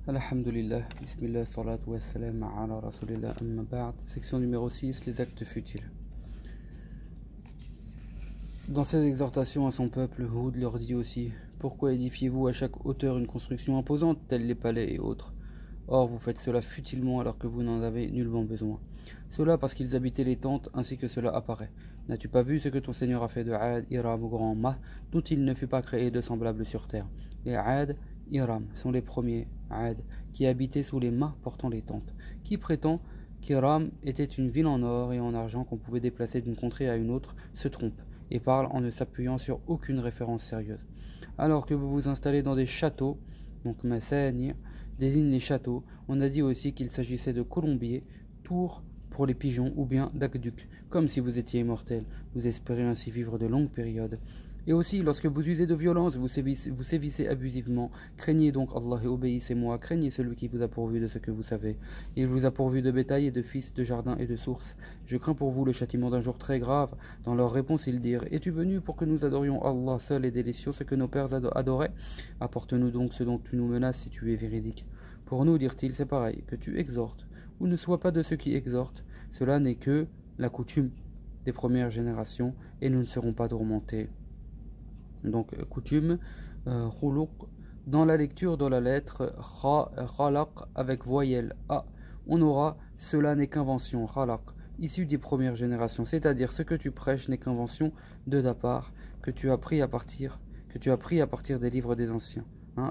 Alhamdulillah, Bismillah, salatu wa salam ala rasulillah, amma ba'd. Section numéro 6, les actes futiles. Dans ses exhortations à son peuple, Hud leur dit aussi: pourquoi édifiez-vous à chaque hauteur une construction imposante, tels les palais et autres? Or, vous faites cela futilement alors que vous n'en avez nullement besoin. Cela parce qu'ils habitaient les tentes, ainsi que cela apparaît. N'as-tu pas vu ce que ton Seigneur a fait de Ad, Iram au grand Mah, dont il ne fut pas créé de semblable sur terre? Les Ad, Iram sont les premiers Ad qui habitaient sous les mâts portant les tentes. Qui prétend qu'Iram était une ville en or et en argent qu'on pouvait déplacer d'une contrée à une autre se trompe et parle en ne s'appuyant sur aucune référence sérieuse. Alors que vous vous installez dans des châteaux, donc Massani désigne les châteaux, on a dit aussi qu'il s'agissait de colombiers, tours pour les pigeons ou bien d'aqueducs, comme si vous étiez immortel, vous espérez ainsi vivre de longues périodes. Et aussi, lorsque vous usez de violence, vous sévissez abusivement, craignez donc Allah et obéissez-moi, craignez celui qui vous a pourvu de ce que vous savez. Il vous a pourvu de bétail et de fils, de jardins et de sources. Je crains pour vous le châtiment d'un jour très grave. Dans leur réponse, ils dirent: es-tu venu pour que nous adorions Allah seul et délicieux, ce que nos pères adoraient? Apporte-nous donc ce dont tu nous menaces si tu es véridique. Pour nous, dirent-ils, c'est pareil, que tu exhortes, ou ne sois pas de ceux qui exhortent. Cela n'est que la coutume des premières générations, et nous ne serons pas tourmentés. Donc, coutume, khuluq, dans la lecture de la lettre khalaq avec voyelle A, on aura cela n'est qu'invention, khalaq, issu des premières générations, c'est-à-dire ce que tu prêches n'est qu'invention de ta part, que tu as pris à partir des livres des anciens.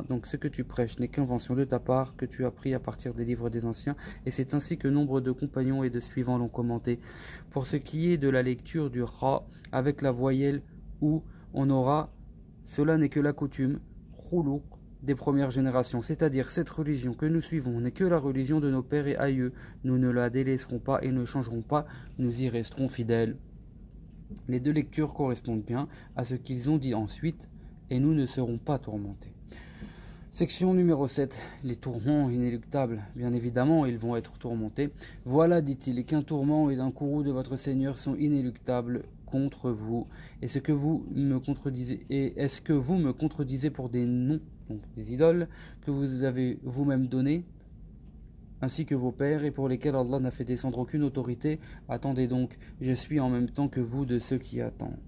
Donc ce que tu prêches n'est qu'invention de ta part, que tu as pris à partir des livres des anciens, et c'est ainsi que nombre de compagnons et de suivants l'ont commenté. Pour ce qui est de la lecture du ra avec la voyelle ou, on aura cela n'est que la coutume, khuluq, des premières générations, c'est-à-dire cette religion que nous suivons n'est que la religion de nos pères et aïeux. Nous ne la délaisserons pas et ne changerons pas, nous y resterons fidèles. Les deux lectures correspondent bien à ce qu'ils ont dit ensuite, et nous ne serons pas tourmentés. Section numéro 7, les tourments inéluctables. Bien évidemment, ils vont être tourmentés. Voilà, dit-il, qu'un tourment et un courroux de votre Seigneur sont inéluctables contre vous. Est-ce que vous me contredisez pour des noms, donc des idoles, que vous avez vous-même donnés, ainsi que vos pères, et pour lesquels Allah n'a fait descendre aucune autorité? Attendez donc, je suis en même temps que vous de ceux qui attendent.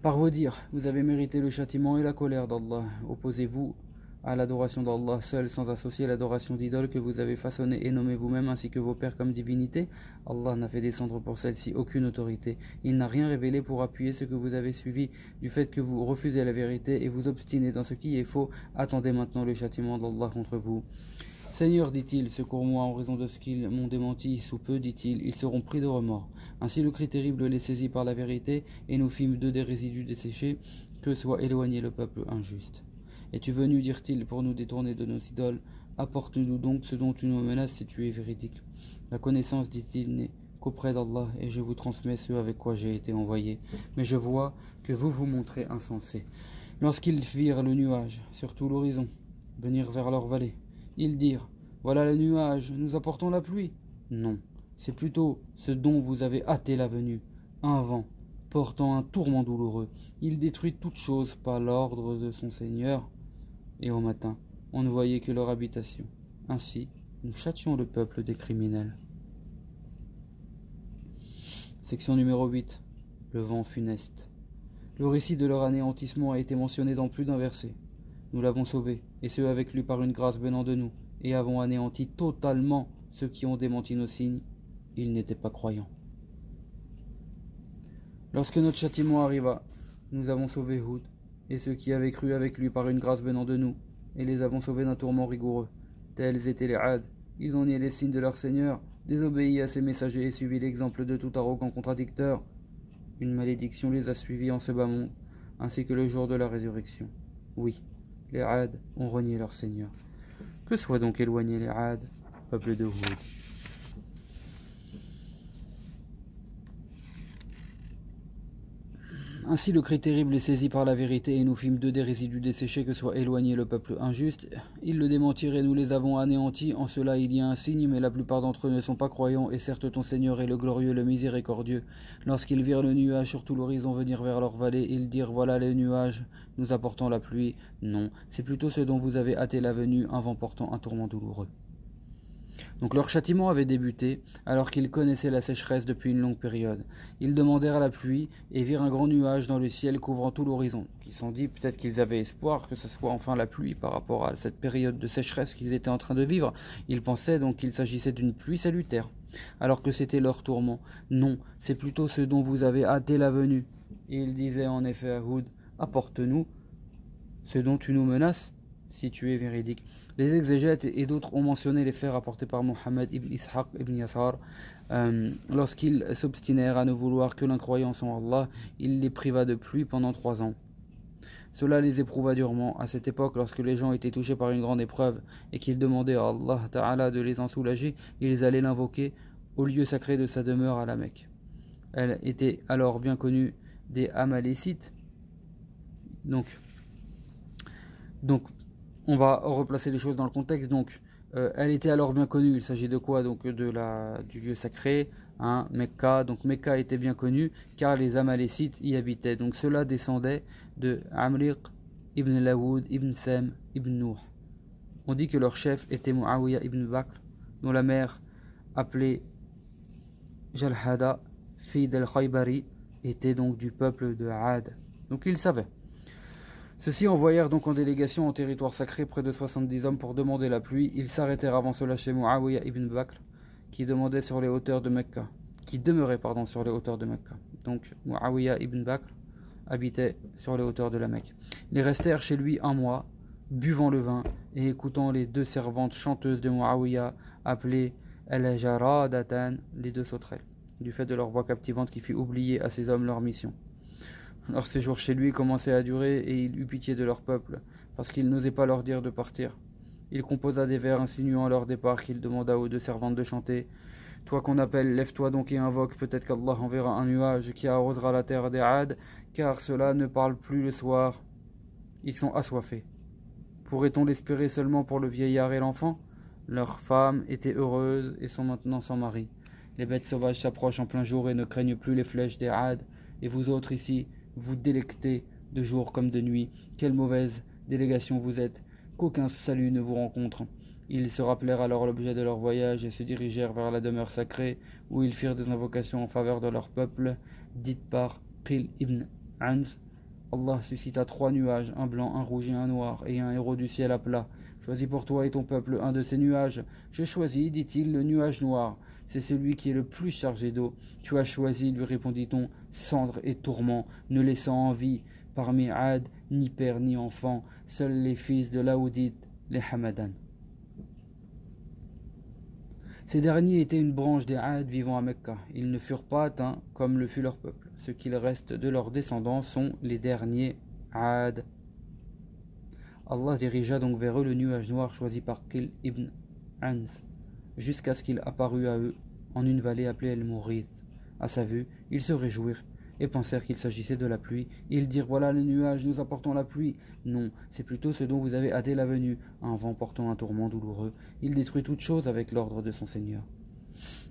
Par vos dires, vous avez mérité le châtiment et la colère d'Allah. Opposez-vous à l'adoration d'Allah seul, sans associer l'adoration d'idoles que vous avez façonnées et nommées vous-même ainsi que vos pères comme divinités. Allah n'a fait descendre pour celle-ci aucune autorité. Il n'a rien révélé pour appuyer ce que vous avez suivi. Du fait que vous refusez la vérité et vous obstinez dans ce qui est faux, attendez maintenant le châtiment d'Allah contre vous. Seigneur, dit-il, secours-moi en raison de ce qu'ils m'ont démenti. Sous peu, dit-il, ils seront pris de remords. Ainsi le cri terrible les saisit par la vérité, et nous fîmes d'eux des résidus desséchés, que soit éloigné le peuple injuste. Es-tu venu, dirent-ils, pour nous détourner de nos idoles? Apporte-nous donc ce dont tu nous menaces si tu es véridique. La connaissance, dit-il, n'est qu'auprès d'Allah, et je vous transmets ce avec quoi j'ai été envoyé. Mais je vois que vous vous montrez insensés. Lorsqu'ils virent le nuage, sur tout l'horizon, venir vers leur vallée, ils dirent: voilà le nuage, nous apportons la pluie. Non, c'est plutôt ce dont vous avez hâté la venue, un vent portant un tourment douloureux. Il détruit toutes choses par l'ordre de son Seigneur. Et au matin, on ne voyait que leur habitation. Ainsi, nous châtions le peuple des criminels. Section numéro 8. Le vent funeste. Le récit de leur anéantissement a été mentionné dans plus d'un verset. Nous l'avons sauvé, et ce avec lui par une grâce venant de nous, et avons anéanti totalement ceux qui ont démenti nos signes. Ils n'étaient pas croyants. Lorsque notre châtiment arriva, nous avons sauvé Hud, et ceux qui avaient cru avec lui par une grâce venant de nous, et les avons sauvés d'un tourment rigoureux. Tels étaient les Ad, ils ont nié les signes de leur Seigneur, désobéi à ses messagers et suivi l'exemple de tout arrogant contradicteur. Une malédiction les a suivis en ce bas monde, ainsi que le jour de la résurrection. Oui, les Ad ont renié leur Seigneur. Que soient donc éloignés les Ad, peuple de Hud. Ainsi le cri terrible est saisi par la vérité et nous fîmes d'eux des résidus desséchés que soit éloigné le peuple injuste. Ils le démentirent et nous les avons anéantis. En cela il y a un signe, mais la plupart d'entre eux ne sont pas croyants. Et certes ton Seigneur est le glorieux, le miséricordieux. Lorsqu'ils virent le nuage sur tout l'horizon venir vers leur vallée, ils dirent voilà les nuages, nous apportons la pluie. Non, c'est plutôt ce dont vous avez hâté la venue, un vent portant un tourment douloureux. Donc leur châtiment avait débuté, alors qu'ils connaissaient la sécheresse depuis une longue période. Ils demandèrent la pluie et virent un grand nuage dans le ciel couvrant tout l'horizon. Ils se sont dit peut-être qu'ils avaient espoir que ce soit enfin la pluie par rapport à cette période de sécheresse qu'ils étaient en train de vivre. Ils pensaient donc qu'il s'agissait d'une pluie salutaire, alors que c'était leur tourment. Non, c'est plutôt ce dont vous avez hâté la venue. Et ils disaient en effet à Houd, apporte-nous ce dont tu nous menaces, si tu es véridique. Les exégètes et d'autres ont mentionné les faits rapportés par Mohammed ibn Ishaq ibn Yasar. Lorsqu'ils s'obstinèrent à ne vouloir que l'incroyance en Allah, il les priva de pluie pendant 3 ans. Cela les éprouva durement. À cette époque, lorsque les gens étaient touchés par une grande épreuve et qu'ils demandaient à Allah Ta'ala de les en soulager, ils allaient l'invoquer au lieu sacré de sa demeure à la Mecque. Elle était alors bien connue des Amalécites. Donc on va replacer les choses dans le contexte. Donc, elle était alors bien connue. Il s'agit de quoi? Donc, du lieu sacré, hein, Mecca. Donc, Mecca était bien connue car les Amalécites y habitaient. Donc, cela descendait de Amriq ibn Laoud ibn Sem ibn Nuh. On dit que leur chef était Muawiyah ibn Bakr, dont la mère, appelée Jalhada, fille d'Al-Khaybari, était donc du peuple de Had. Donc, ils savaient. Ceux-ci envoyèrent donc en délégation en territoire sacré près de 70 hommes pour demander la pluie. Ils s'arrêtèrent avant cela chez Muawiyah ibn Bakr, qui demeurait sur les hauteurs de Mecca. Donc Muawiyah ibn Bakr habitait sur les hauteurs de la Mecque. Ils restèrent chez lui 1 mois, buvant le vin et écoutant les 2 servantes chanteuses de Muawiyah, appelées Al-Jaradatan, les 2 sauterelles, du fait de leur voix captivante qui fit oublier à ces hommes leur mission. Leur séjour chez lui commençait à durer et il eut pitié de leur peuple, parce qu'il n'osait pas leur dire de partir. Il composa des vers insinuant leur départ qu'il demanda aux 2 servantes de chanter. Toi qu'on appelle, lève-toi donc et invoque, peut-être qu'Allah enverra un nuage qui arrosera la terre des Had, car cela ne parle plus le soir. Ils sont assoiffés. Pourrait-on l'espérer seulement pour le vieillard et l'enfant? Leurs femmes étaient heureuses et sont maintenant sans mari. Les bêtes sauvages s'approchent en plein jour et ne craignent plus les flèches des Had, et vous autres ici, vous délectez de jour comme de nuit. Quelle mauvaise délégation vous êtes, qu'aucun salut ne vous rencontre. Ils se rappelèrent alors l'objet de leur voyage et se dirigèrent vers la demeure sacrée, où ils firent des invocations en faveur de leur peuple, dites par Qil ibn Anz. Allah suscita 3 nuages, un blanc, un rouge et un noir, et un héros du ciel appela. Choisis pour toi et ton peuple un de ces nuages. J'ai choisi, dit-il, le nuage noir. C'est celui qui est le plus chargé d'eau. Tu as choisi, lui répondit-on, cendre et tourment, ne laissant en vie parmi Had ni père ni enfant, seuls les fils de Laoudite, les Hamadan. Ces derniers étaient une branche des Had vivant à Mecca. Ils ne furent pas atteints comme le fut leur peuple. Ce qu'il reste de leurs descendants sont les derniers Had. Allah dirigea donc vers eux le nuage noir choisi par Qil ibn Anz, jusqu'à ce qu'il apparût à eux en une vallée appelée El-Mourith. À sa vue, ils se réjouirent et pensèrent qu'il s'agissait de la pluie. Ils dirent, voilà les nuages, nous apportons la pluie. Non, c'est plutôt ce dont vous avez hâté la venue, un vent portant un tourment douloureux. Il détruit toute chose avec l'ordre de son Seigneur.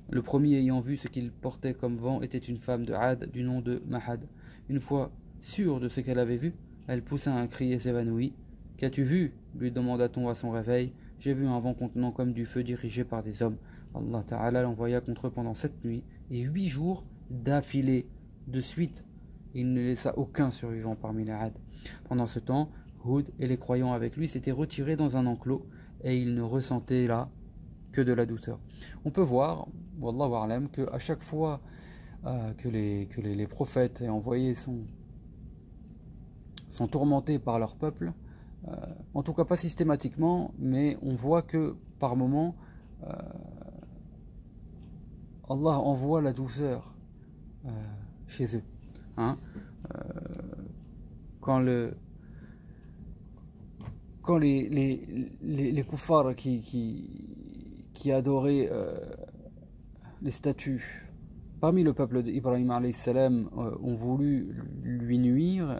Le premier ayant vu ce qu'il portait comme vent était une femme de Had du nom de Mahad. Une fois sûre de ce qu'elle avait vu, elle poussa un cri et s'évanouit. Qu'as-tu vu? Lui demanda-t-on à son réveil. J'ai vu un vent contenant comme du feu dirigé par des hommes. Allah Ta'ala l'envoya contre eux pendant 7 nuits et 8 jours d'affilée, de suite. Il ne laissa aucun survivant parmi les Had. Pendant ce temps, Houd et les croyants avec lui s'étaient retirés dans un enclos et ils ne ressentaient là que de la douceur. On peut voir, Wallahu a'lam, qu'à chaque fois que les prophètes et envoyés sont tourmentés par leur peuple, en tout cas pas systématiquement, mais on voit que par moments Allah envoie la douceur chez eux, hein. Quand les kuffars qui adoraient les statues Parmi le peuple d'Ibrahim alayhi salam ont voulu lui nuire,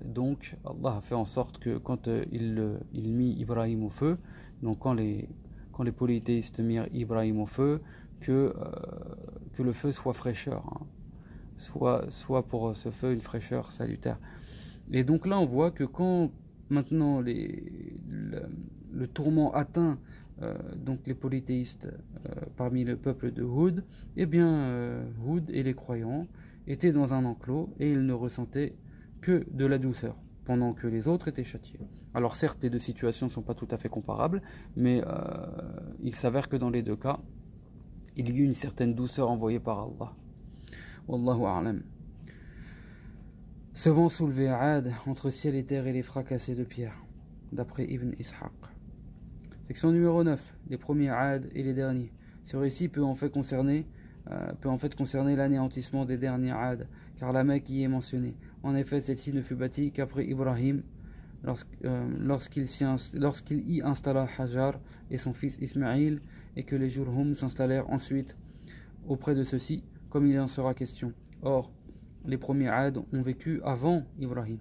donc Allah a fait en sorte que quand il mit Ibrahim au feu, donc quand les polythéistes mirent Ibrahim au feu, que le feu soit fraîcheur, hein, soit pour ce feu une fraîcheur salutaire. Et donc là on voit que quand maintenant le tourment atteint donc les polythéistes parmi le peuple de Houd, eh bien Houd et les croyants étaient dans un enclos et ils ne ressentaient que de la douceur, pendant que les autres étaient châtiés. Alors certes, les deux situations ne sont pas tout à fait comparables, mais il s'avère que dans les deux cas, il y eut une certaine douceur envoyée par Allah. Wallahu a'lam. Ce vent soulevait Aad entre ciel et terre et les fracassés de pierre, d'après Ibn Ishaq. Section numéro 9, les premiers Aad et les derniers. Ce récit peut en fait concerner l'anéantissement des derniers Aad, car la Mecque y est mentionnée. En effet, celle-ci ne fut bâtie qu'après Ibrahim, lorsqu'il y installa Hajar et son fils Ismaïl, et que les Jurhum s'installèrent ensuite auprès de ceux-ci, comme il en sera question. Or, les premiers Aad ont vécu avant Ibrahim.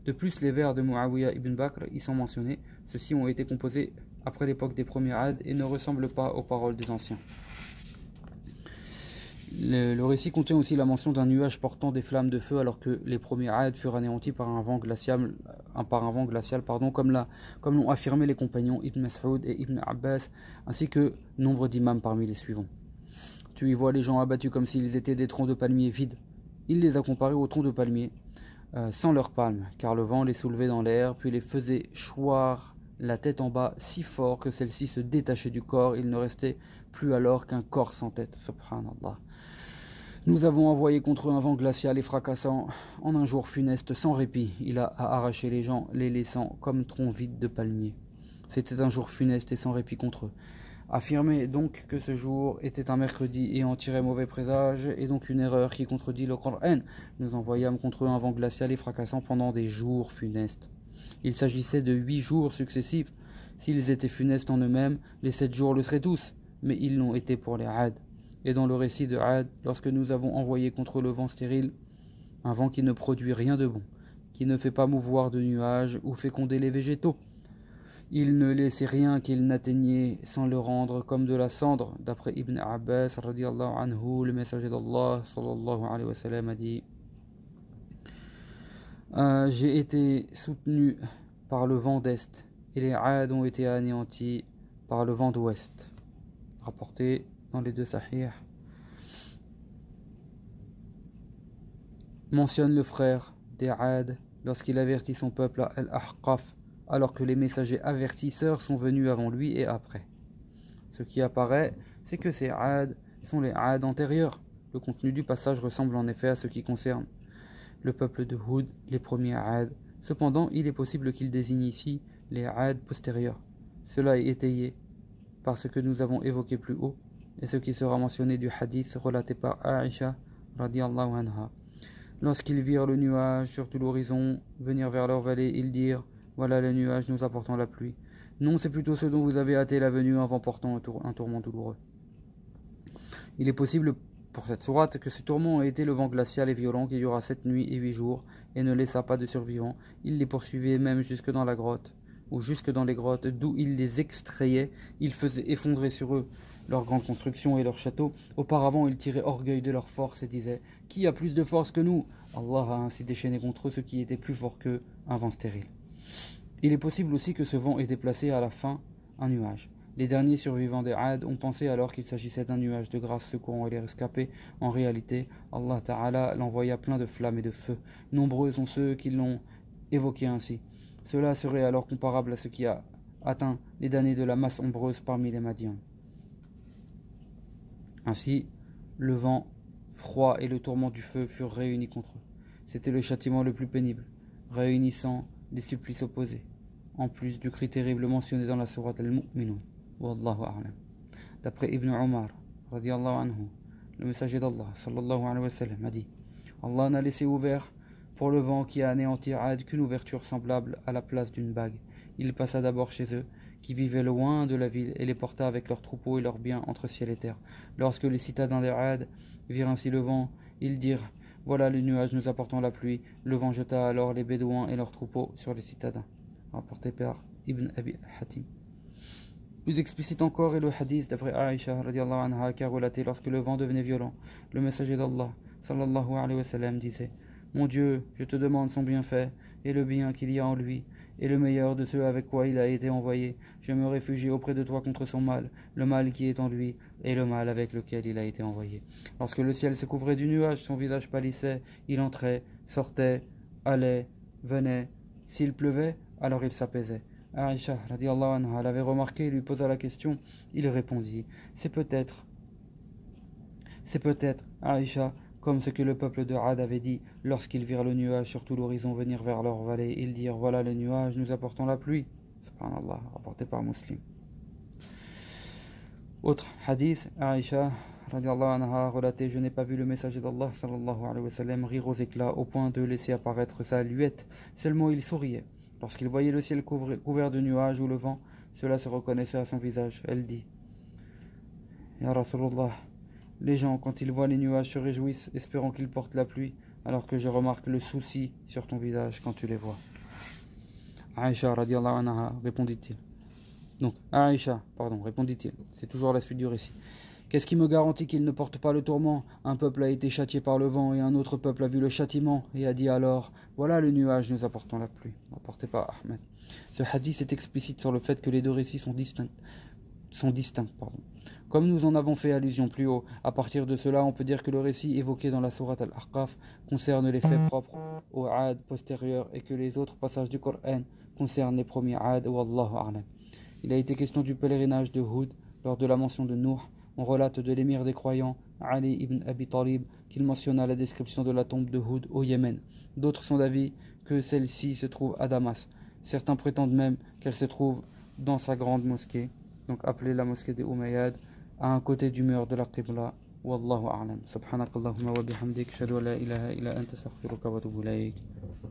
De plus, les vers de Muawiyah ibn Bakr y sont mentionnés. Ceux-ci ont été composés après l'époque des premiers Aad et ne ressemblent pas aux paroles des anciens. Le récit contient aussi la mention d'un nuage portant des flammes de feu alors que les premiers Aad furent anéantis par un vent glacial, comme l'ont affirmé les compagnons Ibn Mas'ud et Ibn Abbas, ainsi que nombre d'imams parmi les suivants. Tu y vois les gens abattus comme s'ils étaient des troncs de palmiers vides. Il les a comparés aux troncs de palmiers sans leurs palmes, car le vent les soulevait dans l'air, puis les faisait choir la tête en bas si fort que celle-ci se détachait du corps. Il ne restait plus alors qu'un corps sans tête. Subhanallah. Nous avons envoyé contre eux un vent glacial et fracassant en un jour funeste sans répit. Il a arraché les gens, les laissant comme troncs vides de palmiers. C'était un jour funeste et sans répit contre eux. Affirmer donc que ce jour était un mercredi et en tirer mauvais présage est donc une erreur qui contredit le Coran. Nous envoyâmes contre eux un vent glacial et fracassant pendant des jours funestes. Il s'agissait de 8 jours successifs. S'ils étaient funestes en eux-mêmes, les 7 jours le seraient tous, mais ils l'ont été pour les Aad. Et dans le récit de Aad, lorsque nous avons envoyé contre le vent stérile, un vent qui ne produit rien de bon, qui ne fait pas mouvoir de nuages ou féconder les végétaux, il ne laissait rien qu'il n'atteignait sans le rendre comme de la cendre. D'après Ibn Abbas, radiallahu anhu, le messager d'Allah, sallallahu alayhi wa sallam, a dit j'ai été soutenu par le vent d'Est, et les Aad ont été anéantis par le vent d'Ouest. Rapporté dans les deux Sahih. Mentionne le frère des Aad lorsqu'il avertit son peuple à Al-Ahqaf, alors que les messagers avertisseurs sont venus avant lui et après. Ce qui apparaît, c'est que ces Aad sont les Aad antérieurs. Le contenu du passage ressemble en effet à ce qui concerne le peuple de Houd, les premiers Aad. Cependant, il est possible qu'il désigne ici les Aad postérieurs. Cela est étayé par ce que nous avons évoqué plus haut et ce qui sera mentionné du hadith relaté par Aïcha radiallahu anha. Lorsqu'ils virent le nuage sur tout l'horizon venir vers leur vallée, ils dirent voilà le nuage nous apportant la pluie. Non, c'est plutôt ce dont vous avez hâté la venue, un vent portant un tourment douloureux. Il est possible pour cette sourate que ce tourment ait été le vent glacial et violent qui dura 7 nuits et 8 jours et ne laissa pas de survivants. Il les poursuivait même jusque dans la grotte, ou jusque dans les grottes, d'où il les extrayait. Il faisait effondrer sur eux leurs grandes constructions et leurs châteaux. Auparavant, ils tiraient orgueil de leur force et disaient « Qui a plus de force que nous ?» Allah a ainsi déchaîné contre eux ce qui était plus fort qu'eux, un vent stérile. Il est possible aussi que ce vent ait déplacé à la fin un nuage. Les derniers survivants des Aad ont pensé alors qu'il s'agissait d'un nuage de grâce secourant les rescapés. En réalité, Allah Ta'ala l'envoya plein de flammes et de feu. Nombreux sont ceux qui l'ont évoqué ainsi. Cela serait alors comparable à ce qui a atteint les damnés de la masse ombreuse parmi les Madians. Ainsi, le vent froid et le tourment du feu furent réunis contre eux. C'était le châtiment le plus pénible, réunissant les supplices opposés, en plus du cri terrible mentionné dans la sourate Al-Mu'minun. Wallahu a'lam. D'après Ibn Omar, radiallahu anhu, le messager d'Allah, sallallahu alayhi wa sallam, a dit Allah n'a laissé ouvert pour le vent qui a anéanti Ad qu'une ouverture semblable à la place d'une bague. Il passa d'abord chez eux, qui vivaient loin de la ville, et les porta avec leurs troupeaux et leurs biens entre ciel et terre. Lorsque les citadins de Ad virent ainsi le vent, ils dirent: voilà le nuage nous apportant la pluie. Le vent jeta alors les Bédouins et leurs troupeaux sur les citadins. Rapporté par Ibn Abi Hatim. Plus explicite encore est le hadith d'après Aïcha radiallahu anha qui a relaté: lorsque le vent devenait violent, le messager d'Allah sallallahu alayhi wa sallam disait: mon Dieu, je te demande son bienfait et le bien qu'il y a en lui, et le meilleur de ceux avec quoi il a été envoyé. Je me réfugie auprès de toi contre son mal, le mal qui est en lui, et le mal avec lequel il a été envoyé. Lorsque le ciel se couvrait du nuage, son visage pâlissait, il entrait, sortait, allait, venait. S'il pleuvait, alors il s'apaisait. Aïcha radiallahu anha l'avait remarqué et lui posa la question. Il répondit: c'est peut-être, Aïcha, comme ce que le peuple de Ad avait dit lorsqu'ils virent le nuage sur tout l'horizon venir vers leur vallée. Ils dirent: voilà le nuage nous apportant la pluie. Subhanallah, rapporté par Muslim. Autre hadith, Aïcha radiallahu anha relaté: je n'ai pas vu le messager d'Allah sallallahu alayhi wa sallam rire aux éclats au point de laisser apparaître sa luette, seulement il souriait. Lorsqu'il voyait le ciel couvert de nuages ou le vent, cela se reconnaissait à son visage. Elle dit: Ya Rasulullah, les gens, quand ils voient les nuages, se réjouissent, espérant qu'ils portent la pluie, alors que je remarque le souci sur ton visage quand tu les vois. Aïcha radiallahu anha, répondit-il. Répondit-il. C'est toujours la suite du récit. Qu'est-ce qui me garantit qu'il ne porte pas le tourment? Un peuple a été châtié par le vent et un autre peuple a vu le châtiment et a dit alors: voilà le nuage nous apportant la pluie. Rapporté par Ahmed. Ce hadith est explicite sur le fait que les deux récits sont distincts. Comme nous en avons fait allusion plus haut, à partir de cela, on peut dire que le récit évoqué dans la sourate Al-Ahqaf concerne les faits propres aux Ad postérieurs et que les autres passages du Coran concernent les premiers Ad. Wallahu a'lam. Il a été question du pèlerinage de Hud lors de la mention de Nuh. On relate de l'émir des croyants, Ali ibn Abi Talib, qu'il mentionna la description de la tombe de Hud au Yémen. D'autres sont d'avis que celle-ci se trouve à Damas. Certains prétendent même qu'elle se trouve dans sa grande mosquée, donc appelée la mosquée des Umayyad, à un côté du mur de la Qibla. Wallahu a'lam. Subhanakallahumma wa bihamdik, ashhadu an la ilaha illa anta, astaghfiruka wa atubu ilayk.